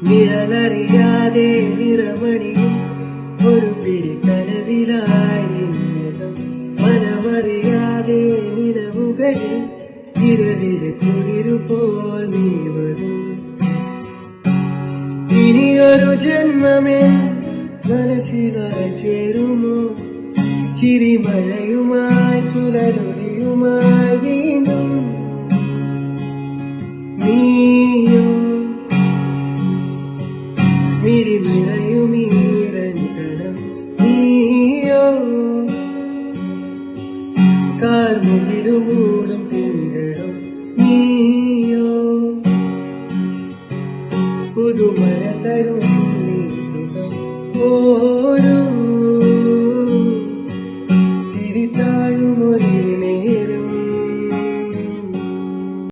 നിഴലറിയാതെ നിറമണിയും ഒരു പിടി കനവിലായി നിന്നുകം മനമറിയാതെ നിലവുകളിൽ ഇരവിലെ കുളിരുപോൽ നീ വരും. ഇനിയൊരു ജന്മമേ മനസ്സിലായി ചേരുമോ ചിരിമഴയുമായി പുലരുളിയുമായി വീണ്ടും നീയോ മിഴി നിറയുമീരൻ കണം നീയോ കാർമുകിലുമൂടും തിങ്കളും നീയോ പുതുമഴ തരും